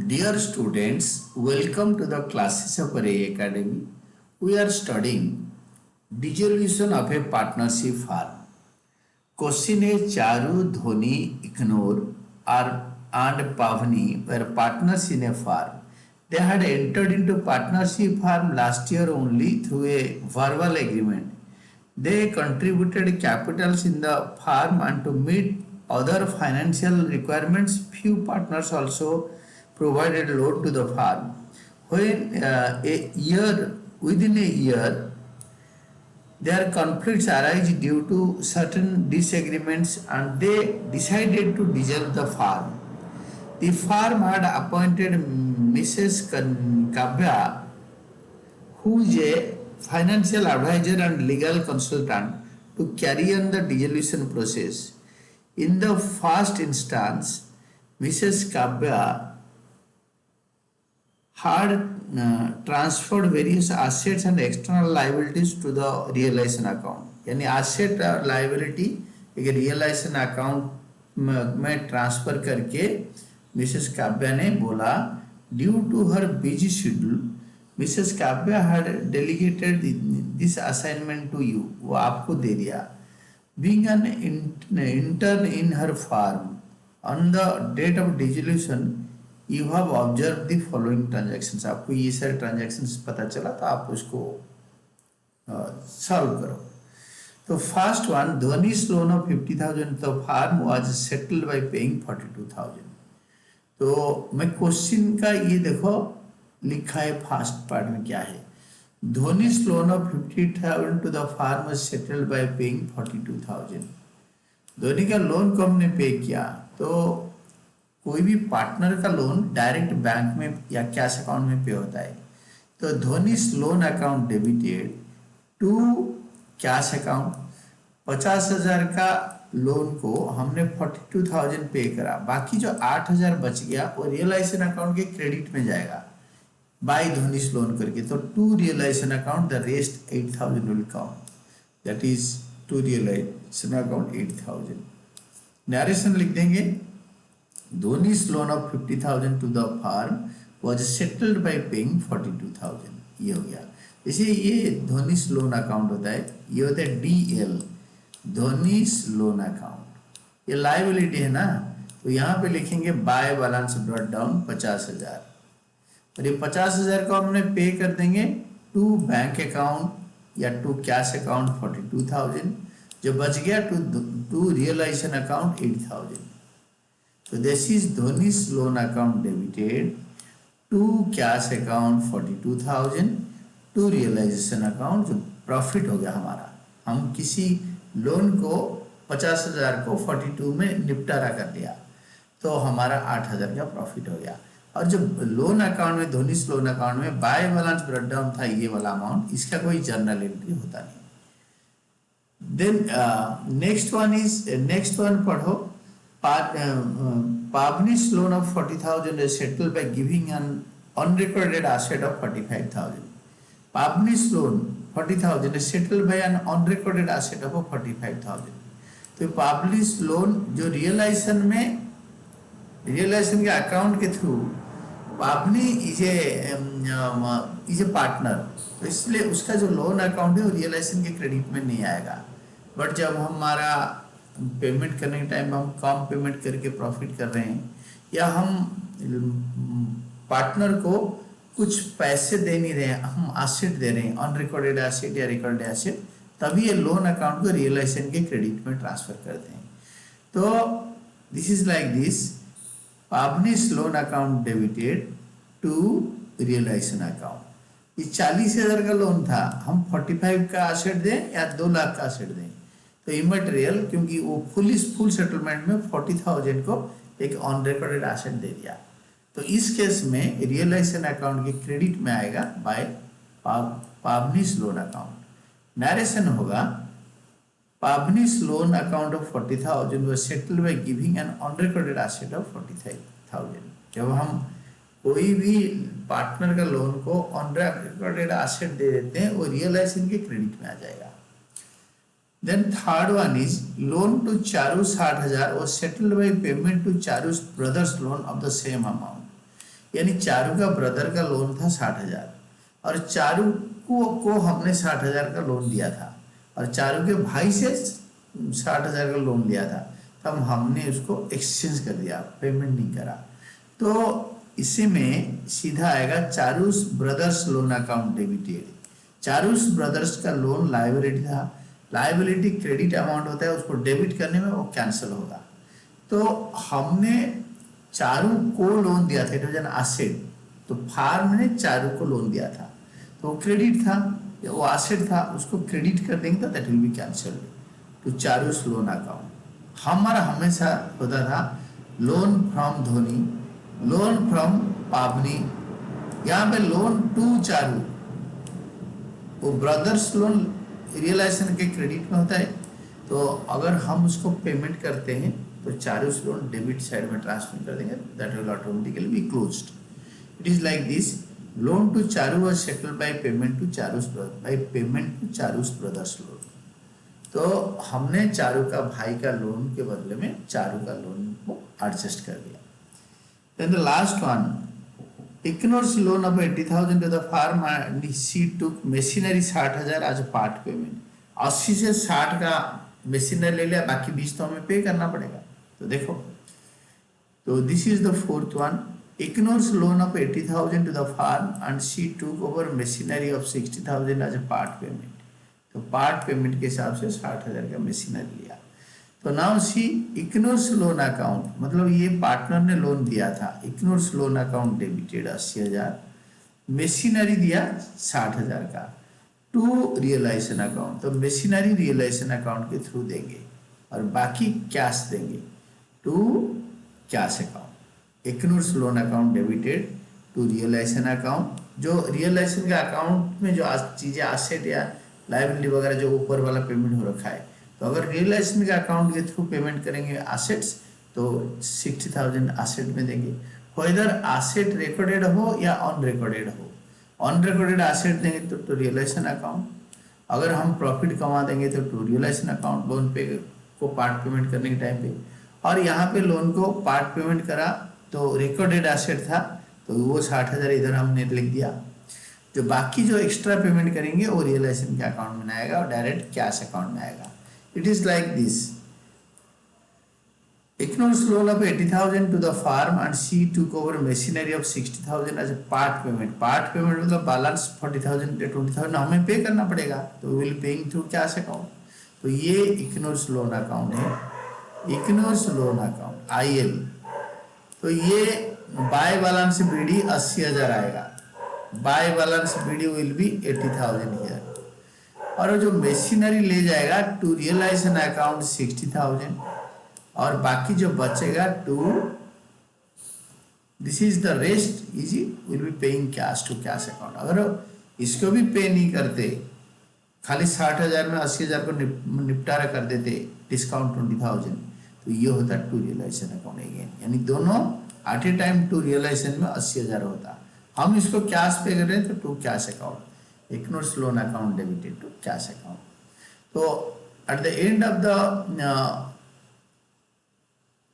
Dear students, welcome to the classes of Ray Academy. We are studying dissolution of a partnership firm. Question is Charu, Dhoni, Ignore and Pavni were partners in a firm. They had entered into partnership firm last year only through a verbal agreement. They contributed capitals in the firm and to meet other financial requirements, few partners also provided loan to the firm. When within a year, their conflicts arise due to certain disagreements and they decided to dissolve the firm. The firm had appointed Mrs. Kavya, who is a financial advisor and legal consultant, to carry on the dissolution process. In the first instance, Mrs. Kavya had transferred various assets and external liabilities to the realization account. यानी asset और liability एक realization account में transfer करके Mrs Kavya ने बोला, due to her busy schedule, Mrs Kavya had delegated this assignment to you. वो आपको दे दिया. Being an intern in her firm, on the date of dissolution, you have observe the following transactions. आपको ये सारे transactions पता चला तो आप उसको सॉल्व करो. तो first one, Dhoni's loan of 50,000 the firm was settled by paying 42,000. तो मैं क्वेश्चन का ये देखो लिखा है फर्स्ट पार्ट में क्या है. Dhoni's loan of 50,000 to the firm was settled by paying 42,000. Dhoni का लोन को हमने पे किया. तो कोई भी पार्टनर का लोन डायरेक्ट बैंक में या कैश अकाउंट में पे होता है. तो Dhoni's loan account debited to cash account. 50,000 का लोन को हमने 42,000 पे करा. बाकी जो 8,000 बच गया वो रियलाइजेशन अकाउंट के क्रेडिट में जाएगा बाय धोनीज लोन करके. तो to realisation account the rest 8,000 will come. That is to realisation account 8,000. Narration लिख देंगे. Dhoni's loan of 50,000 to the firm was settled by paying 42,000. ये हो गया. इसे ये धोनीस लोन अकाउंट होता है. ये होता है DL, धोनीस लोन अकाउंट. ये लाइबिलिटी है ना, तो यहाँ पे लिखेंगे बाय बैलेंस ब्रॉट डाउन 50,000. और ये 50,000 को हमने पे कर देंगे टू बैंक अकाउंट या टू कैश अकाउंट 42,000. जो बच गया to realisation account 8,000. So this is Dhoni's loan account debited to cash account 42,000 to realization account. जो प्रॉफिट हो गया हमारा, हम किसी लोन को 50,000 को 42 में निपटारा कर दिया तो हमारा 8,000 का प्रॉफिट हो गया. और जो लोन अकाउंट में धोनीस लोन अकाउंट में बाय बैलेंस ब्रेक डाउन था ये वाला अमाउंट, इसका कोई जर्नल एंट्री होता नहीं. देन नेक्स्ट वन पढ़ो. Pavni's loan of 40,000 is settled by giving an unrecorded asset of 45,000. Pavni's loan 40,000 is settled by an unrecorded asset of 45,000. तो Pavni's loan जो रियलाइजेशन के अकाउंट के थ्रू पावनी इज ए पार्टनर, तो इसलिए उसका जो लोन अकाउंट है वो रियलाइजेशन के क्रेडिट में नहीं आएगा. बट जब हमारा पेमेंट करने के टाइम हम कम पेमेंट करके प्रॉफिट कर रहे हैं या हम पार्टनर को कुछ पैसे दे नहीं रहे हैं, हम एसेट दे रहे हैं, अनरिकॉर्डेड एसेट या रिकॉर्डेड एसेट, तभी ये लोन अकाउंट को रियलाइजेशन के क्रेडिट में ट्रांसफर करते हैं. तो this is like this. Pawni's loan account debited to realisation account. ये 40,000 का लोन था, हम 45 का एसेट दें या 2 लाख का एसेट दें तो इमटेरियल, क्योंकि वो फुल सेटलमेंट में 40,000 को एक ऑन रिकॉर्डेड एसेट दे दिया. तो इस केस में रियलाइजेशन अकाउंट के क्रेडिट में आएगा by Pawni's loan account. Narration होगा. Pawni's loan account of 40,000 was settled by giving an unrecorded asset of 45,000. जब हम कोई भी पार्टनर का लोन को अनरिकॉर्डेड एसेट दे देते हैं वो रियलाइजेशन के क्रेडिट में आ जाएगा. Then third one is loan to Charu 60,000 was settled by payment to Charu's brother's loan of the same amount. यानी चारू का ब्रदर का लोन था 60,000 और चारू को हमने 60,000 का लोन दिया था और चारू के भाई से 60,000 का लोन लिया था, तब हमने उसको एक्सचेंज कर दिया, पेमेंट नहीं करा। तो इसी में सीधा आएगा Charu's brothers loan account debited. Charu's brothers का लोन लायबिलिटी था, लायबिलिटी क्रेडिट अमाउंट होता है, उसको डेबिट करने में वो कैंसिल होगा। तो हमने चारू को लोन दिया था, इट वाज एन एसेट, तो फार्म ने चारू को लोन दिया था, तो वो क्रेडिट था, वो एसेट था, उसको क्रेडिट कर देंगे तो that will be cancelled to Charu's loan account. हमारा हमेशा होता था loan from Dhoni, loan from Pawni, यहाँ पे लोन टू चारू, वो ब्रदर्स लोन रियलाइजेशन के क्रेडिट में होता है, तो अगर हम उसको पेमेंट करते हैं तो चारूस लोन डेबिट साइड में ट्रांसफर कर देंगे, that will automatically be closed. It is like this, loan to Charu was settled by payment to Charu's brothers loan. तो हमने चारू का भाई का लोन के बदले में चारू का लोन को एडजस्ट कर दिया। Then the last one, Ichnos loan of 80,000 to the farm and she took machinery 60,000 as a part payment। 80 से 60 का मशीनरी ले लिया, बाकी 20 तो हमें पे करना पड़ेगा। तो देखो, तो this is the fourth one, Ichnos loan of 80,000 to the farm and she took over machinery of 60,000 as a part payment। तो पार्ट पेमेंट के हिसाब से 60,000 का मशीनरी लिया। तो नाउ सी इक्नोर्स लोन अकाउंट, मतलब ये पार्टनर ने लोन दिया था, इक्नोर्स लोन अकाउंट डेबिटेड 80,000, मशीनरी दिया 60,000 का टू रियलाइजेशन अकाउंट, तो मशीनरी रियलाइजेशन अकाउंट के थ्रू देंगे और बाकी कैश देंगे टू कैश अकाउंट। इक्नोर्स loan account debited to realisation account, जो रियलाइजेशन के अकाउंट में जो चीज़ें एसेट या लायबिलिटी वगैरह जो ऊपर वाला पेमेंट हो रखा है, तो अगर रियलाइजेशन के अकाउंट के थ्रू पेमेंट करेंगे एसेट्स तो 60,000 एसेट में देंगे, वेदर एसेट रिकॉर्डेड हो या अनरिकॉर्डेड हो। अनरिकॉर्डेड एसेट देंगे तो रियलाइजेशन अकाउंट, अगर हम प्रॉफिट कमा देंगे तो टू रियलाइजेशन अकाउंट लोन पे को पार्ट पेमेंट करने के टाइम पे, और यहाँ पे लोन को पार्ट पेमेंट करा तो रिकॉर्डेड एसेट था तो वो 60,000 इधर हमने लिख दिया। जो बाकी जो एक्स्ट्रा पेमेंट करेंगे वो रियलाइजेशन के अकाउंट में आएगा और डायरेक्ट कैश अकाउंट में आएगा। It is like this, Ichnos loan of 80,000 to the farm and she took over machinery of 60,000 as a part payment। Part payment मतलब बैलेंस 40,000 या 20,000 हमें पे करना पड़ेगा, तो will paying through cash account. तो ये इक्नोर्स लोन अकाउंट है, इक्नोर्स लोन अकाउंट IL। तो ये बाय बैलेंस BD 80,000 आएगा, by balance BD will be 80,000 here, और जो मशीनरी ले जाएगा टू रियलाइजेशन अकाउंट 60,000 और बाकी जो बचेगा to, this is the rest easy will be paying cash to cash account. अगर इसको भी पे नहीं करते, खाली 60,000 में 80,000 को निपटारा कर देते, डिस्काउंट 20,000, तो ये होता टू रियलाइजेशन अकाउंट अगेन, यानी दोनों at a time to realisation में 80,000 होता, हम इसको कैश पे कर रहे हैं तो to cash account, Ichnos loan account debited to cash account। तो at the end of the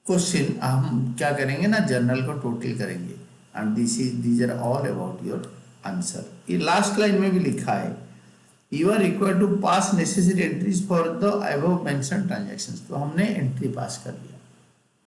question हम क्या करेंगे ना, जर्नल को टोटल करेंगे and these are all about your answer। ये लास्ट लाइन में भी लिखा है, you are required to pass necessary entries for the above mentioned transactions। तो हमने एंट्री पास कर लिया।